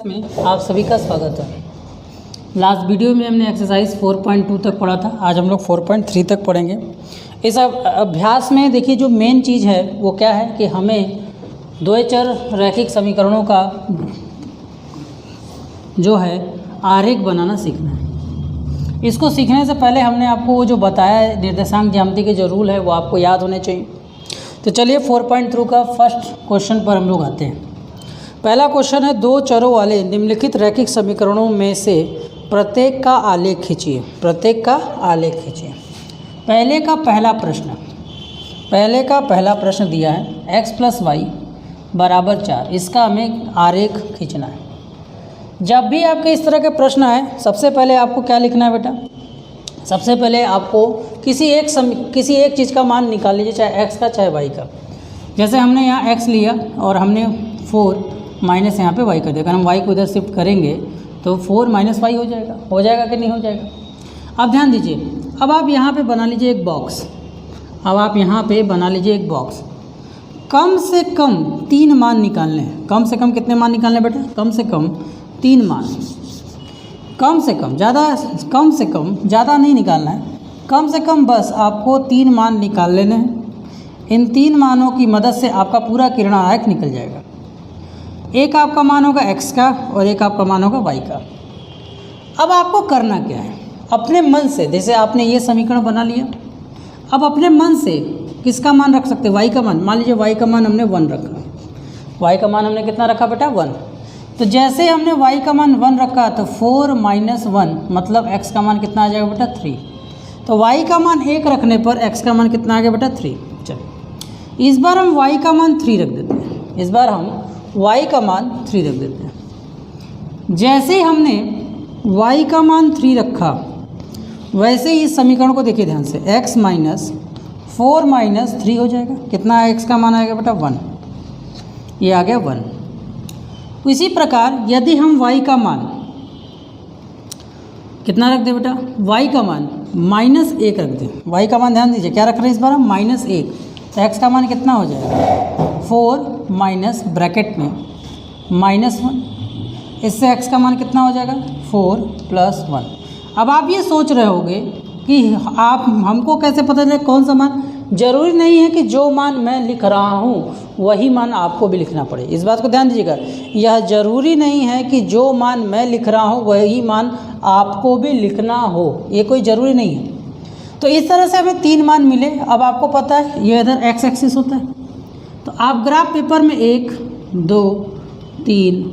में आप सभी का स्वागत है। लास्ट वीडियो में हमने एक्सरसाइज 4.2 तक पढ़ा था। आज हम लोग 4.3 तक पढ़ेंगे। इस अभ्यास में देखिए जो मेन चीज़ है वो क्या है कि हमें द्वैचर रैखिक समीकरणों का जो है आरेख बनाना सीखना है। इसको सीखने से पहले हमने आपको वो जो बताया है निर्देशांक ज्यामिति के जो रूल है वो आपको याद होने चाहिए। तो चलिए 4.3 का फर्स्ट क्वेश्चन पर हम लोग आते हैं। पहला क्वेश्चन है, दो चरों वाले निम्नलिखित रैखिक समीकरणों में से प्रत्येक का आलेख खींचिए। प्रत्येक का आलेख खींचिए। पहले का पहला प्रश्न दिया है x + y = 4। इसका हमें आरेख खींचना है। जब भी आपके इस तरह के प्रश्न आए, सबसे पहले आपको क्या लिखना है बेटा? सबसे पहले आपको किसी एक चीज़ का मान निकाल लीजिए, चाहे x का चाहे y का। जैसे हमने यहाँ x लिया और हमने 4 माइनस यहाँ पे y कर दिया। अगर हम y को इधर शिफ्ट करेंगे तो 4 - y हो जाएगा कि नहीं हो जाएगा? अब ध्यान दीजिए, अब आप यहाँ पे बना लीजिए एक बॉक्स। कम से कम 3 मान निकालने हैं। कम से कम कितने मान निकालने बेटा? कम से कम 3 मान। कम से कम ज़्यादा नहीं निकालना है। कम से कम बस आपको 3 मान निकाल लेने हैं। इन 3 मानों की मदद से आपका पूरा किरण आरेख निकल जाएगा। एक आपका मान होगा x का और एक आपका मान होगा y का। अब आपको करना क्या है? अपने मन से, जैसे आपने ये समीकरण बना लिया, अब अपने मन से किसका मान रख सकते हैं? y का मान। मान लीजिए y का मान हमने 1 रखा। y का मान हमने कितना रखा बेटा? 1। तो जैसे हमने y का मान 1 रखा तो 4 - 1 मतलब x का मान कितना आ जाएगा बेटा? 3। तो y का मान 1 रखने पर x का मान कितना आ गया बेटा? 3। चलिए इस बार हम y का मान 3 रख देते हैं। y का मान 3 रख देते हैं। जैसे ही हमने y का मान 3 रखा, वैसे ही इस समीकरण को देखिए ध्यान से, x - 4 - 3 हो जाएगा। कितना x का मान आएगा बेटा? 1। ये आ गया 1। इसी प्रकार यदि हम y का मान कितना रख दें बेटा? y का मान -1 रख दें। y का मान ध्यान दीजिए क्या रख रहे हैं इस बार हम? -1। तो x का मान कितना हो जाएगा? 4 माइनस ब्रैकेट में -1। इससे x का मान कितना हो जाएगा? 4 + 1। अब आप ये सोच रहे होंगे कि आप हमको कैसे पता चले कौन सा मान? जरूरी नहीं है कि जो मान मैं लिख रहा हूँ वही मान आपको भी लिखना पड़े। इस बात को ध्यान दीजिएगा। यह जरूरी नहीं है कि जो मान मैं लिख रहा हूँ वही मान आपको भी लिखना हो, ये कोई ज़रूरी नहीं है। तो इस तरह से हमें 3 मान मिले। अब आपको पता है ये इधर x एक्सिस होता है, तो आप ग्राफ पेपर में 1 2 3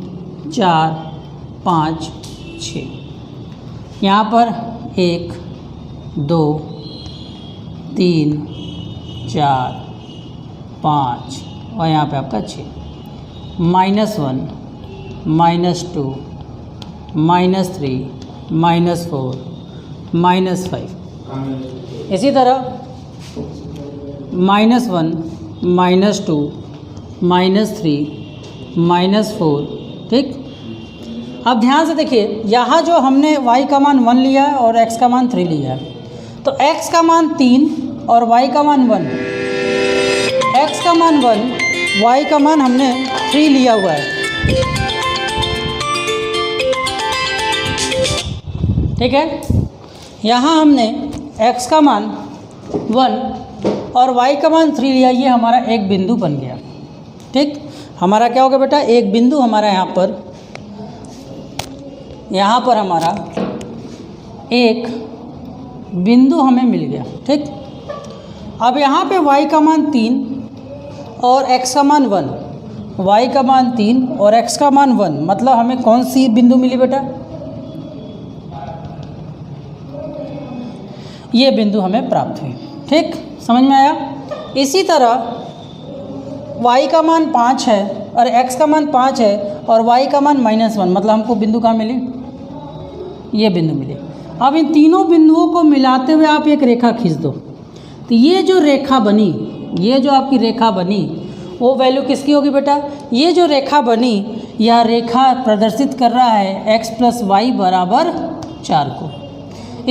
4 5 6, यहाँ पर 1 2 3 4 5 और यहाँ पे आपका 6, -1 -2 -3 -4 -5। इसी तरह -1 -2 -3 -4। ठीक। अब ध्यान से देखिए, यहाँ जो हमने y का मान 1 लिया है और x का मान 3 लिया है, तो x का मान 3 और y का मान 1। x का मान 1, y का मान हमने 3 लिया हुआ है। ठीक है, यहाँ हमने x का मान 1 और y का मान 3 लिया। ये हमारा एक बिंदु बन गया। ठीक, हमारा क्या होगा बेटा? एक बिंदु हमारा यहाँ पर हमारा एक बिंदु हमें मिल गया। ठीक, अब यहाँ पे y का मान 3 और x का मान 1, y का मान 3 और x का मान 1, मतलब हमें कौन सी बिंदु मिली बेटा? ये बिंदु हमें प्राप्त हुई। ठीक, समझ में आया? इसी तरह y का मान 5 है और x का मान 5 है और y का मान -1, मतलब हमको बिंदु कहाँ मिली? ये बिंदु मिली। अब इन तीनों बिंदुओं को मिलाते हुए आप एक रेखा खींच दो। तो ये जो रेखा बनी, ये जो आपकी रेखा बनी, वो वैल्यू किसकी होगी बेटा? ये जो रेखा बनी, यह रेखा प्रदर्शित कर रहा है x + y = 4 को।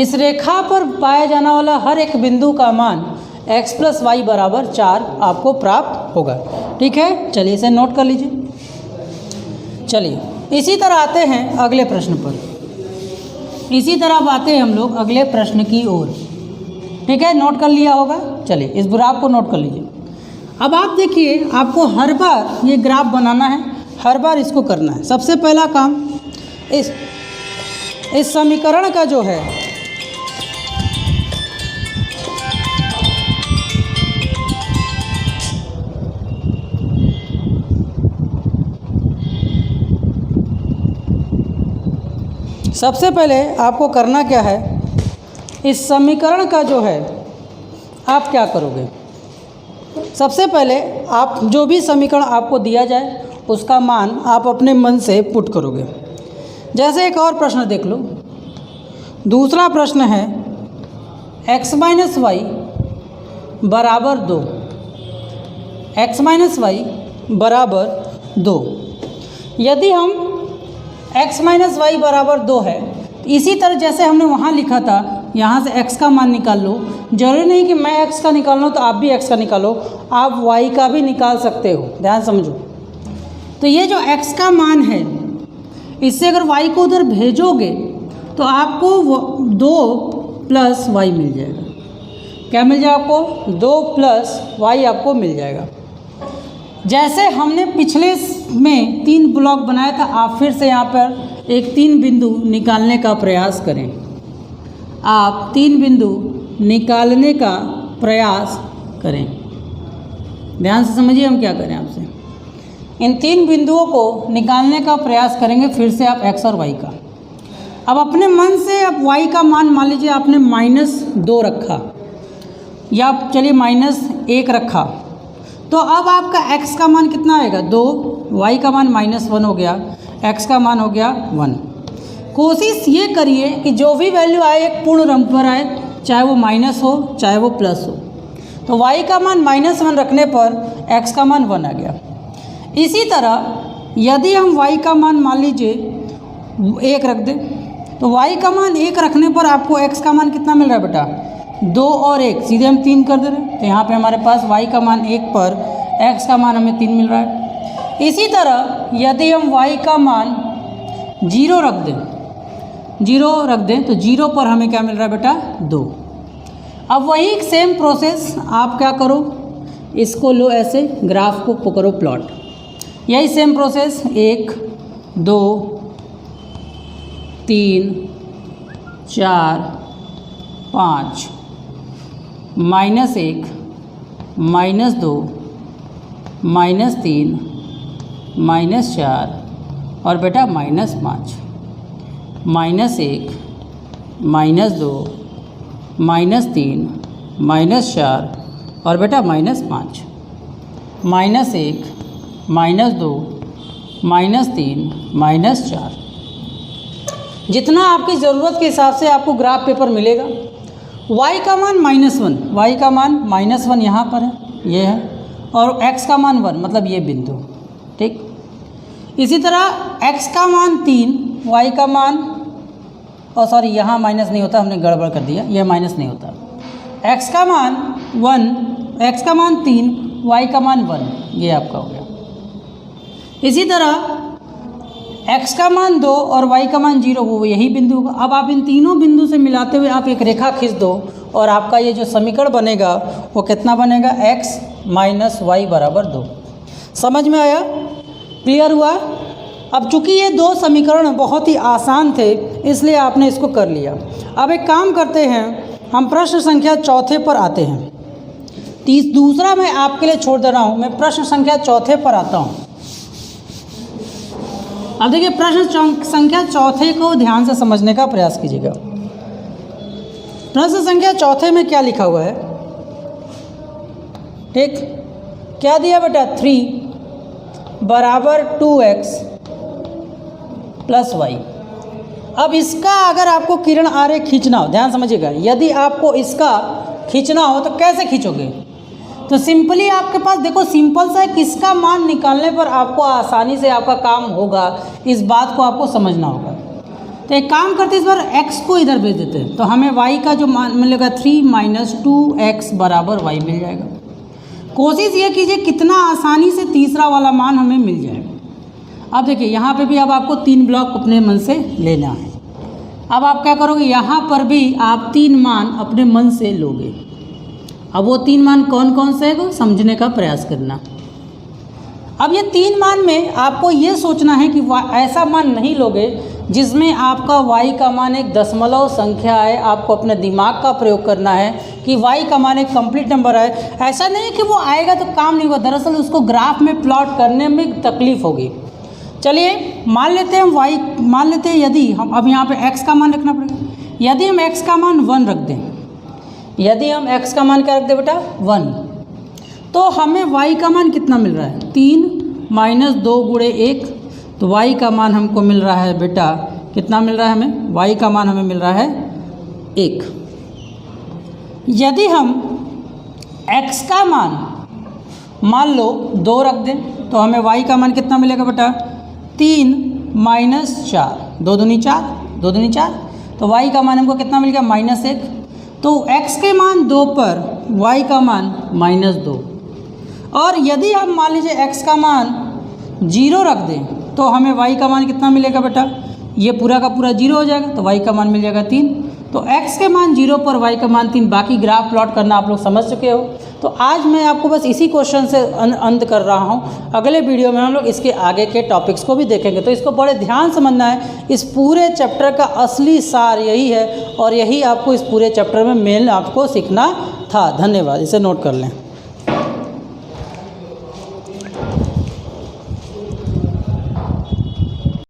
इस रेखा पर पाया जाने वाला हर एक बिंदु का मान x + y = 4 आपको प्राप्त होगा। ठीक है, चलिए इसे नोट कर लीजिए। चलिए इसी तरह आते हैं अगले प्रश्न पर। इसी तरह अब आते हैं हम लोग अगले प्रश्न की ओर। ठीक है, नोट कर लिया होगा। चलिए इस ग्राफ को नोट कर लीजिए। अब आप देखिए, आपको हर बार ये ग्राफ बनाना है, हर बार इसको करना है। सबसे पहला काम इस समीकरण का जो है सबसे पहले आपको करना क्या है, इस समीकरण का जो है आप क्या करोगे। सबसे पहले आप जो भी समीकरण आपको दिया जाए उसका मान आप अपने मन से पुट करोगे। जैसे एक और प्रश्न देख लो। दूसरा प्रश्न है x माइनस वाई बराबर 2, x माइनस वाई बराबर 2। यदि हम x माइनस वाई बराबर 2 है, इसी तरह जैसे हमने वहाँ लिखा था, यहाँ से x का मान निकाल लो। जरूरी नहीं कि मैं x का निकाल लूँ तो आप भी x का निकालो, आप y का भी निकाल सकते हो। ध्यान समझो। तो ये जो x का मान है, इससे अगर y को उधर भेजोगे तो आपको 2 प्लस वाई मिल जाएगा। क्या मिल जाएगा आपको? 2 प्लस वाई आपको मिल जाएगा। जैसे हमने पिछले में 3 ब्लॉक बनाया था, आप फिर से यहाँ पर एक 3 बिंदु निकालने का प्रयास करें। आप 3 बिंदु निकालने का प्रयास करें। ध्यान से समझिए हम क्या करें आपसे। इन 3 बिंदुओं को निकालने का प्रयास करेंगे फिर से आप x और y का। अब अपने मन से अब y का मान मान लीजिए आपने -2 रखा, या चलिए -1 रखा, तो अब आपका x का मान कितना आएगा? 2, y का मान -1 हो गया, x का मान हो गया 1। कोशिश ये करिए कि जो भी वैल्यू आए एक पूर्ण नंबर आए, चाहे वो माइनस हो चाहे वो प्लस हो। तो y का मान -1 रखने पर x का मान 1 आ गया। इसी तरह यदि हम y का मान मान लीजिए 1 रख दें, तो y का मान 1 रखने पर आपको x का मान कितना मिल रहा है बेटा? 2 और 1 सीधे हम 3 कर दे रहे हैं। तो यहाँ पे हमारे पास y का मान 1 पर x का मान हमें 3 मिल रहा है। इसी तरह यदि हम y का मान 0 रख दें, तो 0 पर हमें क्या मिल रहा है बेटा? 2। अब वही सेम प्रोसेस आप क्या करो, इसको लो ऐसे, ग्राफ को करो प्लॉट। यही सेम प्रोसेस 1, 2, 3, 4, 5, -1, -2, -3, -4 और बेटा -5। -1, -2, -3, -4 और बेटा -5। -1, -2, -3, -4। जितना आपकी ज़रूरत के हिसाब से आपको ग्राफ पेपर मिलेगा। y का मान -1, y का मान -1 यहाँ पर है, ये है, और x का मान 1 मतलब ये बिंदु। ठीक, इसी तरह x का मान 3, y का मान, और सॉरी यहाँ माइनस नहीं होता, हमने गड़बड़ कर दिया, यह माइनस नहीं होता। x का मान 3, y का मान 1, ये आपका हो गया। इसी तरह x का मान 2 और y का मान 0, वो यही बिंदु होगा। अब आप इन तीनों बिंदु से मिलाते हुए आप एक रेखा खींच दो और आपका ये जो समीकरण बनेगा वो कितना बनेगा? x माइनस वाई बराबर 2। समझ में आया? क्लियर हुआ? अब चूंकि ये 2 समीकरण बहुत ही आसान थे इसलिए आपने इसको कर लिया। अब एक काम करते हैं, हम प्रश्न संख्या 4 पर आते हैं। दूसरा मैं आपके लिए छोड़ दे रहा हूँ, मैं प्रश्न संख्या 4 पर आता हूँ। अब देखिए प्रश्न संख्या 4 को ध्यान से समझने का प्रयास कीजिएगा। प्रश्न संख्या 4 में क्या लिखा हुआ है? ठीक, क्या दिया बेटा? 3 बराबर 2x प्लस y। अब इसका अगर आपको किरण आरेख खींचना हो, ध्यान समझिएगा, यदि आपको इसका खींचना हो तो कैसे खींचोगे? तो सिंपली आपके पास देखो सिंपल सा है, किसका मान निकालने पर आपको आसानी से आपका काम होगा, इस बात को आपको समझना होगा। तो एक काम करते हैं, इस बार x को इधर भेज देते हैं, तो हमें y का जो मान मिलेगा 3 माइनस 2x बराबर y मिल जाएगा। कोशिश ये कीजिए कितना आसानी से तीसरा वाला मान हमें मिल जाएगा। अब देखिए यहाँ पे भी अब आपको 3 ब्लॉक अपने मन से लेना है। अब आप क्या करोगे, यहाँ पर भी आप 3 मान अपने मन से लोगे। अब वो 3 मान कौन कौन से है वो समझने का प्रयास करना। अब ये 3 मान में आपको ये सोचना है कि ऐसा मान नहीं लोगे जिसमें आपका y का मान एक दशमलव संख्या है। आपको अपने दिमाग का प्रयोग करना है कि y का मान एक कंप्लीट नंबर है। ऐसा नहीं है कि वो आएगा तो काम नहीं होगा, दरअसल उसको ग्राफ में प्लॉट करने में तकलीफ होगी। चलिए मान लेते हैं हम मान लेते हैं यदि हम अब यहाँ पे x का मान रखना पड़ेगा। यदि हम x का मान 1 रख दें, यदि हम x का मान क्या रख दें बेटा 1, तो हमें y का मान कितना मिल रहा है 3 - 2 × 1, तो y का मान हमको मिल रहा है बेटा कितना मिल रहा है हमें, y का मान हमें मिल रहा है 1। यदि हम x का मान लो 2 रख दें तो हमें y का मान कितना मिलेगा बेटा 3 - 4, 2 दूनी 4, 2 दूनी 4, तो y का मान हमको कितना मिल गया -1। तो x के मान 2 पर y का मान -2। और यदि हम मान लीजिए x का मान 0 रख दें तो हमें y का मान कितना मिलेगा बेटा, ये पूरा का पूरा 0 हो जाएगा, तो y का मान मिल जाएगा 3। तो x के मान 0 पर y का मान 3। बाकी ग्राफ प्लॉट करना आप लोग समझ चुके हो। तो आज मैं आपको बस इसी क्वेश्चन से अंत कर रहा हूँ। अगले वीडियो में हम लोग इसके आगे के टॉपिक्स को भी देखेंगे। तो इसको बड़े ध्यान समझना है। इस पूरे चैप्टर का असली सार यही है और यही आपको इस पूरे चैप्टर में मेन आपको सीखना था। धन्यवाद, इसे नोट कर लें।